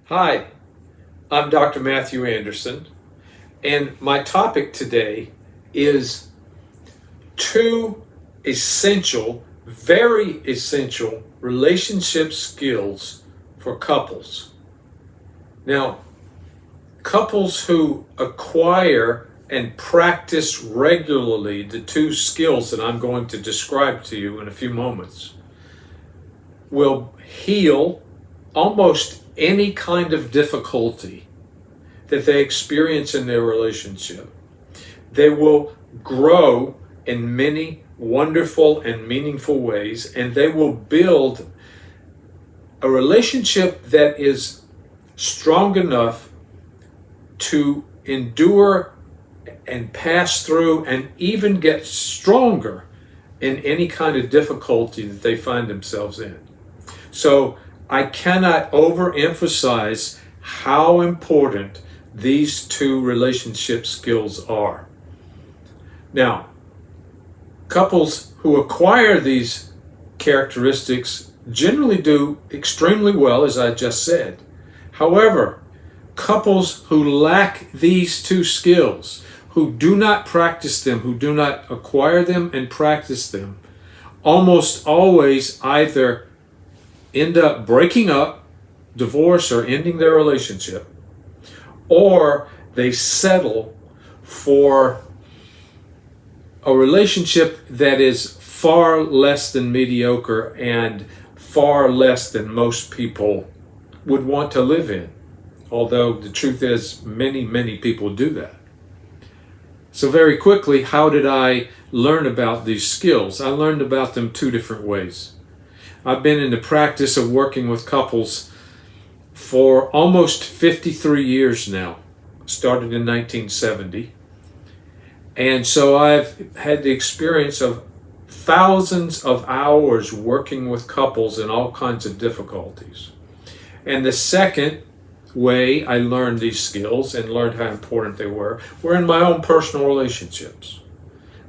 Hi, I'm Dr. Matthew Anderson, and my topic today is two essential, very essential relationship skills for couples. Now, couples who acquire and practice regularly the two skills that I'm going to describe to you in a few moments will heal almost any kind of difficulty that they experience in their relationship. They will grow in many wonderful and meaningful ways, and they will build a relationship that is strong enough to endure and pass through and even get stronger in any kind of difficulty that they find themselves in. So I cannot overemphasize how important these two relationship skills are. Now, couples who acquire these characteristics generally do extremely well, as I just said. However, couples who lack these two skills, who do not practice them, who do not acquire them and practice them, almost always either end up breaking up, divorce, or ending their relationship, or they settle for a relationship that is far less than mediocre and far less than most people would want to live in. Although the truth is, many people do that. So very quickly, how did I learn about these skills? I learned about them two different ways. I've been in the practice of working with couples for almost 53 years now. Started in 1970. And so I've had the experience of thousands of hours working with couples in all kinds of difficulties. And the second way I learned these skills and learned how important they were in my own personal relationships.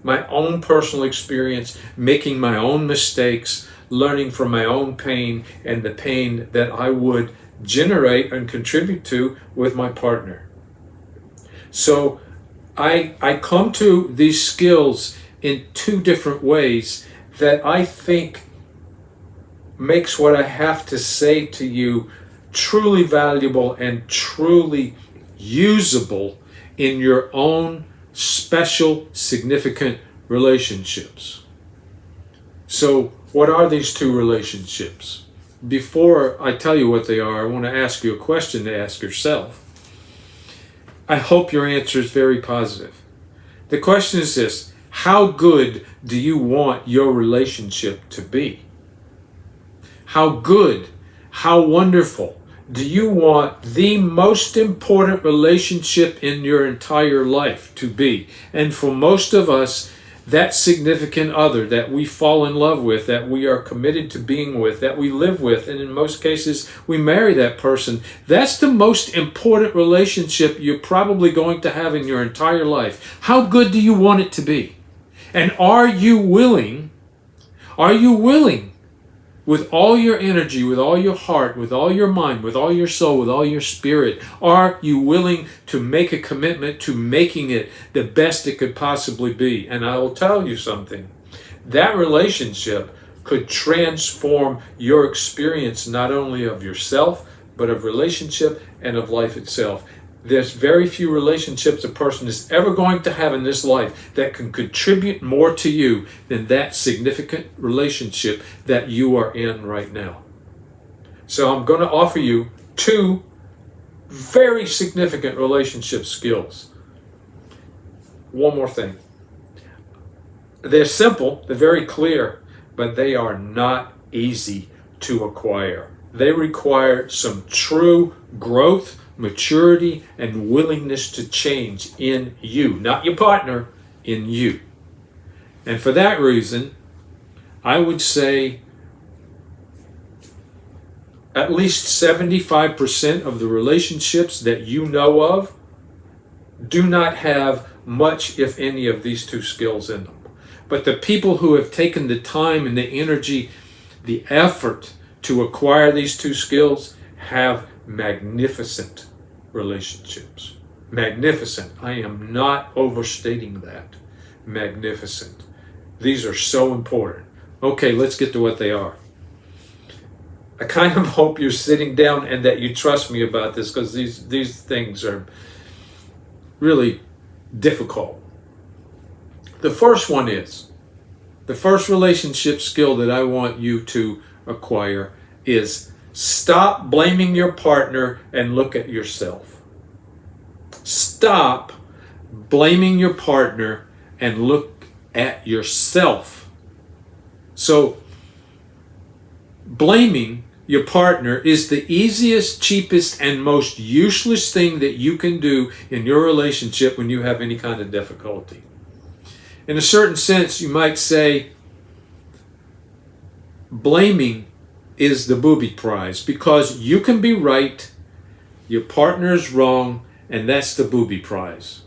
My own personal experience, making my own mistakes, learning from my own pain and the pain that I would generate and contribute to with my partner. So I come to these skills in two different ways that I think makes what I have to say to you truly valuable and truly usable in your own special, significant relationships. So, what are these two relationships? Before I tell you what they are, I want to ask you a question to ask yourself. I hope your answer is very positive. The question is this: how good do you want your relationship to be? How good, how wonderful do you want the most important relationship in your entire life to be? And for most of us, that significant other that we fall in love with, that we are committed to being with, that we live with, and in most cases we marry that person, that's the most important relationship you're probably going to have in your entire life. How good do you want it to be? And are you willing with all your energy, with all your heart, with all your mind, with all your soul, with all your spirit, are you willing to make a commitment to making it the best it could possibly be? And I will tell you something. That relationship could transform your experience not only of yourself, but of relationship and of life itself. There's very few relationships a person is ever going to have in this life that can contribute more to you than that significant relationship that you are in right now. So I'm going to offer you two very significant relationship skills. One more thing. They're simple, they're very clear, but they are not easy to acquire. They require some true growth, maturity, and willingness to change in you, not your partner, in you. And for that reason, I would say at least 75% of the relationships that you know of do not have much, if any, of these two skills in them. But the people who have taken the time and the energy, the effort to acquire these two skills have magnificent relationships. Magnificent. I am not overstating that. Magnificent. These are so important. Okay, let's get to what they are. I kind of hope you're sitting down and that you trust me about this, because these things are really difficult. The first one is, the first relationship skill that I want you to acquire is stop blaming your partner and look at yourself. Stop blaming your partner and look at yourself. So, blaming your partner is the easiest, cheapest, and most useless thing that you can do in your relationship when you have any kind of difficulty. In a certain sense, you might say blaming is the booby prize, because you can be right, your partner is wrong, and that's the booby prize.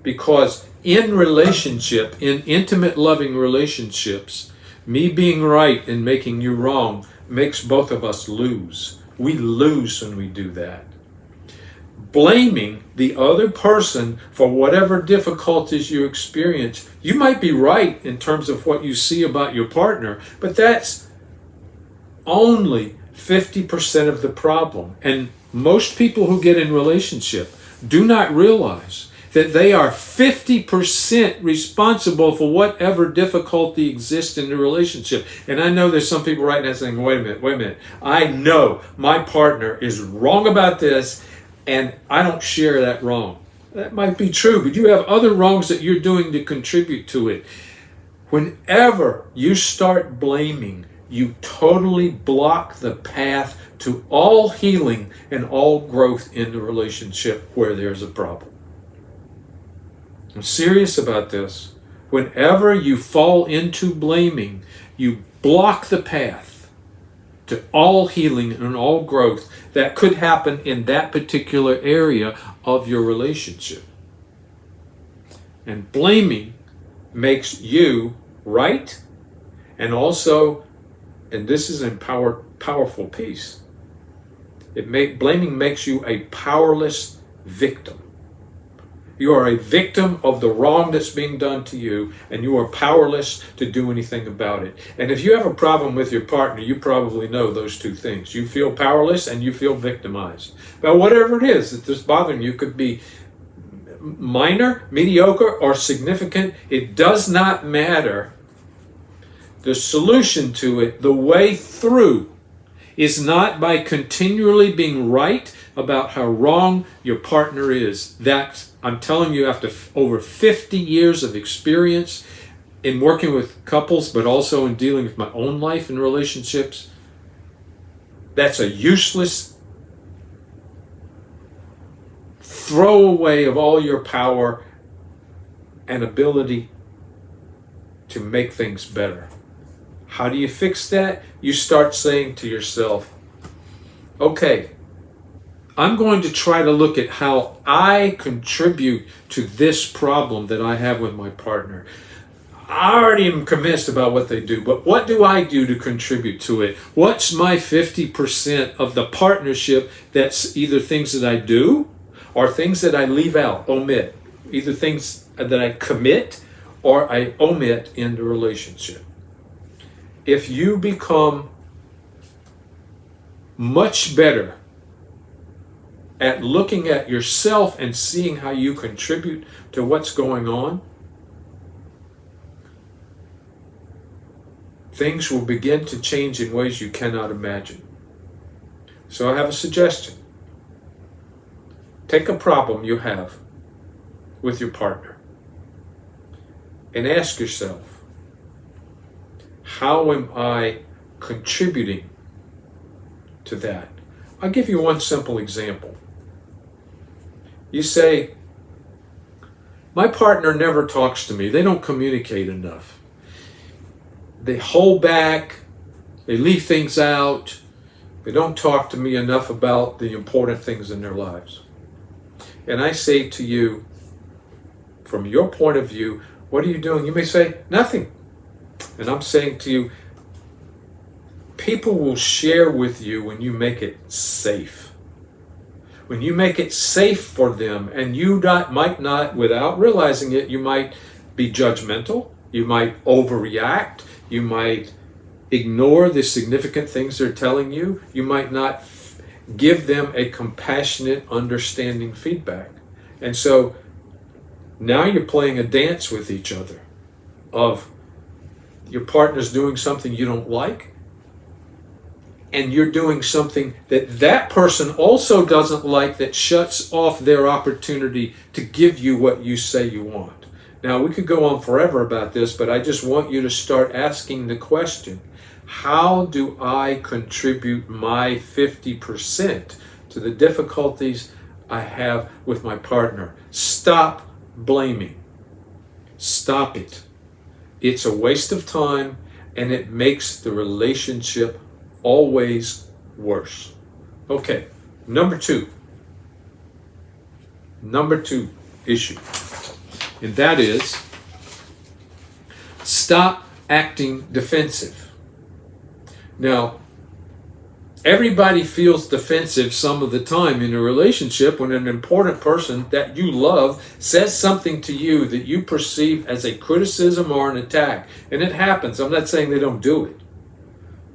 Because in relationship, in intimate, loving relationships, me being right and making you wrong makes both of us lose. We lose when we do that. Blaming the other person for whatever difficulties you experience, you might be right in terms of what you see about your partner, but that's only 50% of the problem. And most people who get in relationship do not realize that they are 50% responsible for whatever difficulty exists in the relationship. And I know there's some people right now saying, wait a minute. I know my partner is wrong about this, and I don't share that wrong. That might be true, but you have other wrongs that you're doing to contribute to it. Whenever you start blaming, you totally block the path to all healing and all growth in the relationship where there's a problem. I'm serious about this. Whenever you fall into blaming, you block the path to all healing and all growth that could happen in that particular area of your relationship. And blaming makes you right, and also, and this is a powerful piece, blaming makes you a powerless victim. You are a victim of the wrong that's being done to you, and you are powerless to do anything about it. And if you have a problem with your partner, you probably know those two things. You feel powerless and you feel victimized. But whatever it is that's bothering you, could be minor, mediocre, or significant. It does not matter. The solution to it, the way through, is not by continually being right about how wrong your partner is. That, I'm telling you, after over 50 years of experience in working with couples, but also in dealing with my own life and relationships, that's a useless throwaway of all your power and ability to make things better. How do you fix that? You start saying to yourself, okay, I'm going to try to look at how I contribute to this problem that I have with my partner. I already am convinced about what they do, but what do I do to contribute to it? What's my 50% of the partnership that's either things that I do or things that I leave out, omit? Either things that I commit or I omit in the relationship. If you become much better at looking at yourself and seeing how you contribute to what's going on, things will begin to change in ways you cannot imagine. So I have a suggestion. Take a problem you have with your partner and ask yourself, how am I contributing to that? I'll give you one simple example. You say, my partner never talks to me. They don't communicate enough. They hold back. They leave things out. They don't talk to me enough about the important things in their lives. And I say to you, from your point of view, what are you doing? You may say, nothing. And I'm saying to you, people will share with you when you make it safe. When you make it safe for them, and you might not, without realizing it, you might be judgmental, you might overreact, you might ignore the significant things they're telling you, you might not give them a compassionate, understanding feedback. And so now you're playing a dance with each other of your partner's doing something you don't like, and you're doing something that that person also doesn't like, that shuts off their opportunity to give you what you say you want. Now, we could go on forever about this, but I just want you to start asking the question, how do I contribute my 50% to the difficulties I have with my partner? Stop blaming. Stop it. It's a waste of time, and it makes the relationship always worse. Okay, number two issue, and that is stop acting defensive. Now, everybody feels defensive some of the time in a relationship when an important person that you love says something to you that you perceive as a criticism or an attack. And it happens. I'm not saying they don't do it.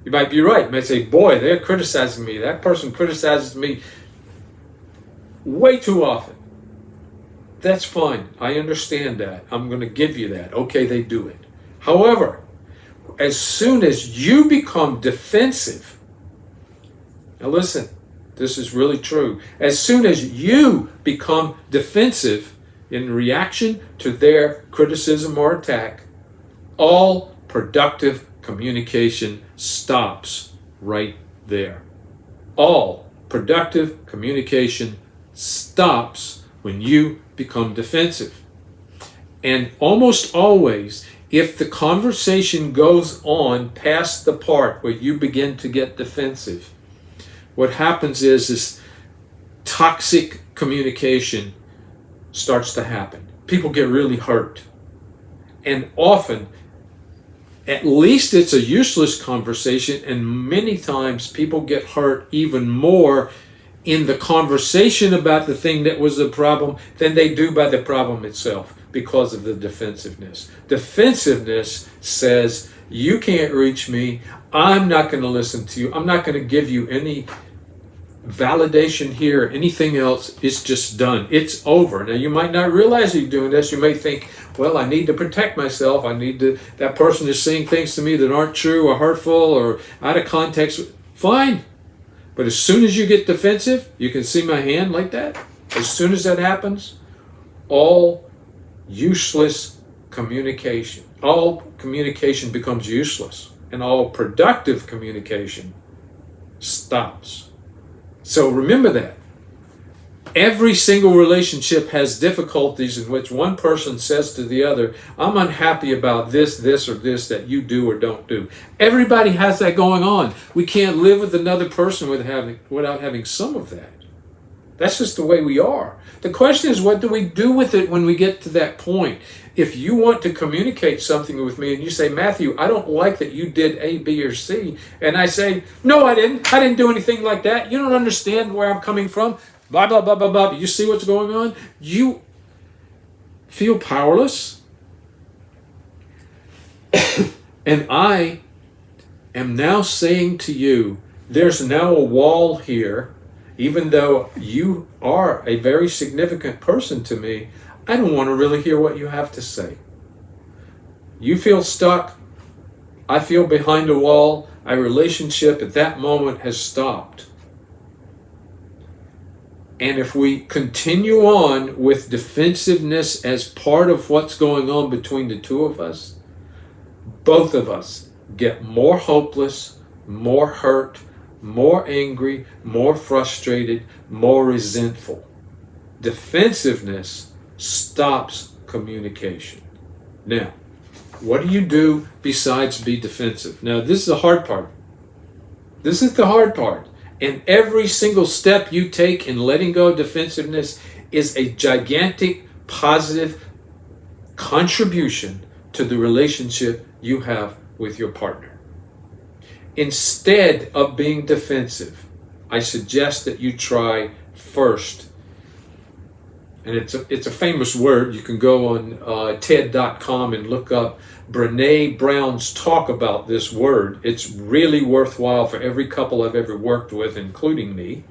You might be right. You might say, boy, they're criticizing me. That person criticizes me way too often. That's fine. I understand that. I'm going to give you that. Okay, they do it. However, as soon as you become defensive, now listen, this is really true. As soon as you become defensive in reaction to their criticism or attack, all productive communication stops right there. All productive communication stops when you become defensive. And almost always, if the conversation goes on past the part where you begin to get defensive, what happens is toxic communication starts to happen. People get really hurt. And often, at least it's a useless conversation, and many times people get hurt even more in the conversation about the thing that was the problem than they do by the problem itself, because of the defensiveness. Defensiveness says, you can't reach me, I'm not going to listen to you, I'm not going to give you any validation here, anything else, it's just done. It's over. Now, you might not realize you're doing this. You may think, well, I need to protect myself. That person is saying things to me that aren't true or hurtful or out of context. Fine. But as soon as you get defensive, you can see my hand like that. As soon as that happens, all useless communication, all communication becomes useless, and all productive communication stops. So remember that. Every single relationship has difficulties in which one person says to the other, I'm unhappy about this, or this that you do or don't do. Everybody has that going on. We can't live with another person without having some of that. That's just the way we are. The question is, what do we do with it when we get to that point? If you want to communicate something with me and you say, Matthew, I don't like that you did A, B, or C, and I say, no, I didn't do anything like that. You don't understand where I'm coming from. Blah, blah, blah, blah, blah. You see what's going on? You feel powerless. And I am now saying to you, there's now a wall here. Even though you are a very significant person to me, I don't want to really hear what you have to say. You feel stuck. I feel behind a wall. Our relationship at that moment has stopped. And if we continue on with defensiveness as part of what's going on between the two of us, both of us get more hopeless, more hurt, more angry, more frustrated, more resentful. Defensiveness stops communication. Now, what do you do besides be defensive? Now, this is the hard part. This is the hard part. And every single step you take in letting go of defensiveness is a gigantic positive contribution to the relationship you have with your partner. instead of being defensive, I suggest that you try first. And it's a famous word. You can go on TED.com and look up Brene Brown's talk about this word. It's really worthwhile for every couple I've ever worked with, including me.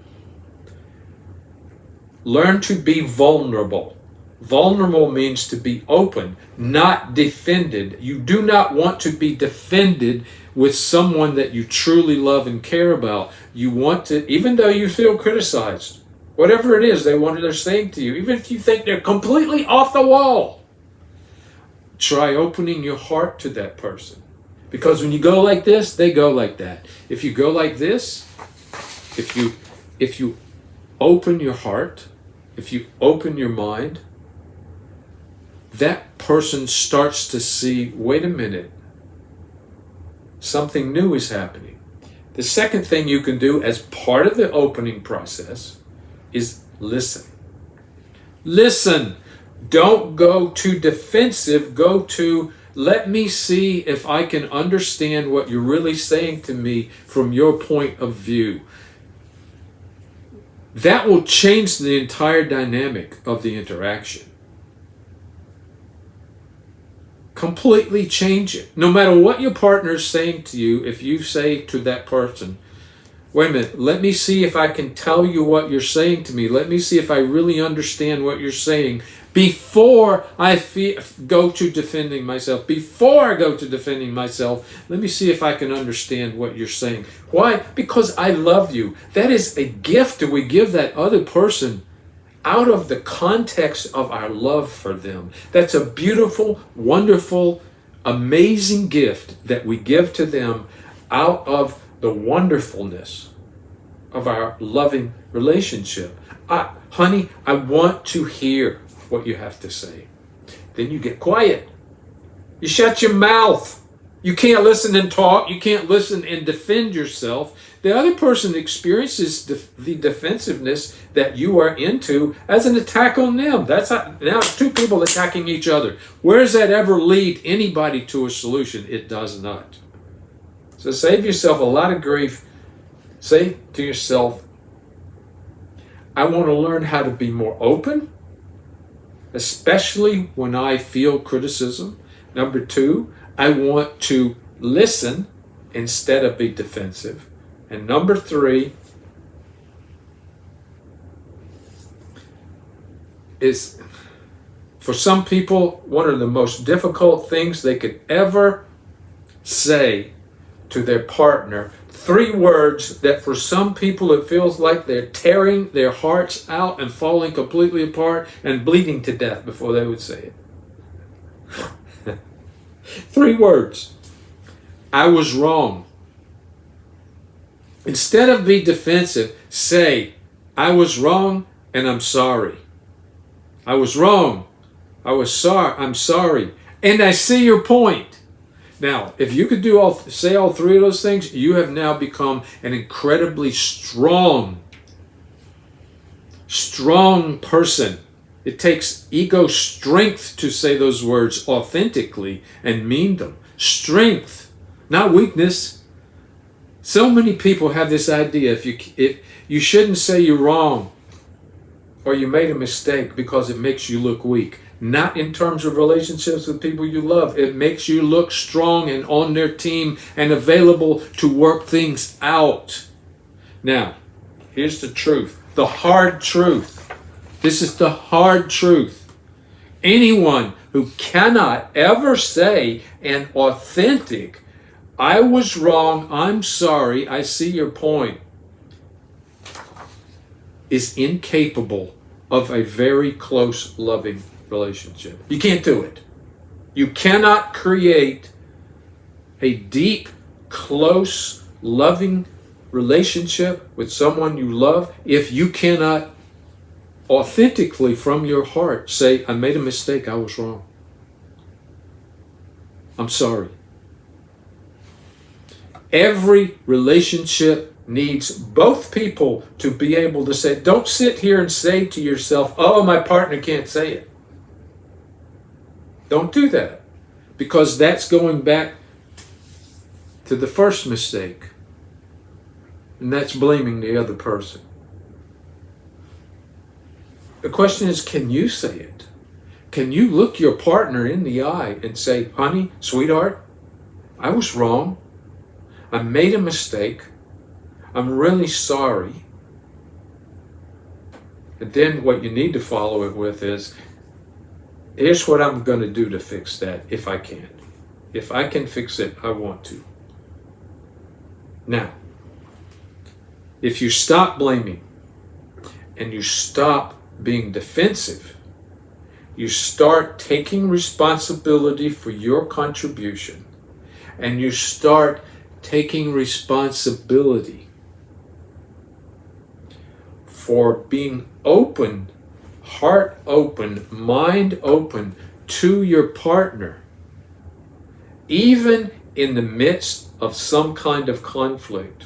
Learn to be vulnerable. Vulnerable means to be open, not defended. You do not want to be defended with someone that you truly love and care about. You want to, even though you feel criticized, whatever it is they're saying to you, even if you think they're completely off the wall, try opening your heart to that person. Because when you go like this, they go like that. If you go like this, if you open your heart, if you open your mind, that person starts to see, wait a minute, something new is happening. The second thing you can do as part of the opening process is listen. Listen. Don't go too defensive. Go to, let me see if I can understand what you're really saying to me from your point of view. That will change the entire dynamic of the interaction. Completely change it. No matter what your partner is saying to you, if you say to that person, wait a minute, let me see if I can tell you what you're saying to me. Let me see if I really understand what you're saying before I go to defending myself. Before I go to defending myself, let me see if I can understand what you're saying. Why? Because I love you. That is a gift that we give that other person out of the context of our love for them. That's a beautiful, wonderful, amazing gift that we give to them out of the wonderfulness of our loving relationship. Honey, I want to hear what you have to say. Then you get quiet. You shut your mouth. You can't listen and talk. You can't listen and defend yourself. The other person experiences the defensiveness that you are into as an attack on them. That's now two people attacking each other. Where does that ever lead anybody to a solution? It does not. So save yourself a lot of grief. Say to yourself, I want to learn how to be more open, especially when I feel criticism. Number two, I want to listen instead of be defensive. And number three is, for some people, one of the most difficult things they could ever say to their partner. 3 words that for some people it feels like they're tearing their hearts out and falling completely apart and bleeding to death before they would say it. 3 words. I was wrong. Instead of be defensive, say, I was wrong and I'm sorry. I was wrong. I'm sorry. And I see your point. Now, if you could say all 3 of those things, you have now become an incredibly strong person. It takes ego strength to say those words authentically and mean them. Strength, not weakness. So many people have this idea, if you shouldn't say you're wrong or you made a mistake because it makes you look weak. Not in terms of relationships with people you love. It makes you look strong and on their team and available to work things out. Now, here's the truth. The hard truth. This is the hard truth. Anyone who cannot ever say an authentic, I was wrong, I'm sorry, I see your point, is incapable of a very close, loving relationship. You can't do it. You cannot create a deep, close, loving relationship with someone you love if you cannot authentically from your heart say, I made a mistake, I was wrong. I'm sorry. Every relationship needs both people to be able to say, don't sit here and say to yourself, oh, my partner can't say it. Don't do that, because that's going back to the first mistake. and that's blaming the other person. The question is, can you say it? Can you look your partner in the eye and say, honey, sweetheart, I was wrong. I made a mistake. I'm really sorry. And then what you need to follow it with is, here's what I'm going to do to fix that if I can. If I can fix it, I want to. Now, if you stop blaming and you stop being defensive, you start taking responsibility for your contribution, and you start taking responsibility for being open, heart open, mind open to your partner, even in the midst of some kind of conflict,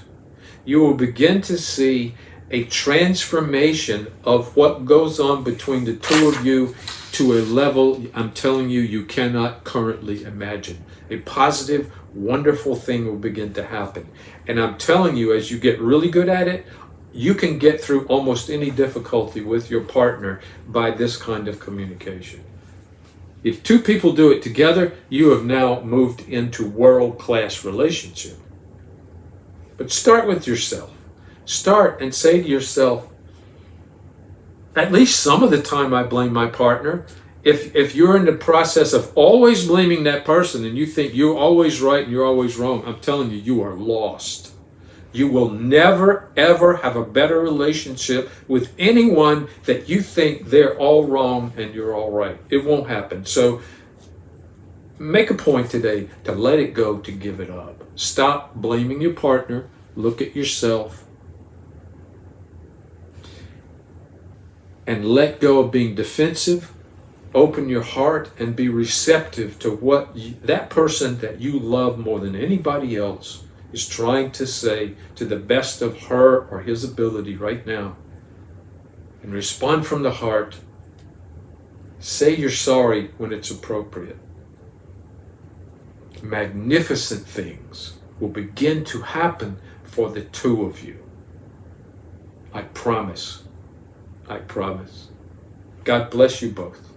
you will begin to see a transformation of what goes on between the two of you to a level, I'm telling you, you cannot currently imagine. A positive, wonderful thing will begin to happen. And I'm telling you, as you get really good at it, you can get through almost any difficulty with your partner by this kind of communication. If two people do it together, you have now moved into world-class relationship. But start with yourself. Start and say to yourself, at least some of the time I blame my partner. If you're in the process of always blaming that person and you think you're always right and you're always wrong, I'm telling you, you are lost. You will never, ever have a better relationship with anyone that you think they're all wrong and you're all right. It won't happen. So make a point today to let it go, to give it up. Stop blaming your partner. Look at yourself. And let go of being defensive. Open your heart and be receptive to what that person that you love more than anybody else is trying to say to the best of her or his ability right now. And respond from the heart. Say you're sorry when it's appropriate. Magnificent things will begin to happen for the two of you. I promise. I promise. God bless you both.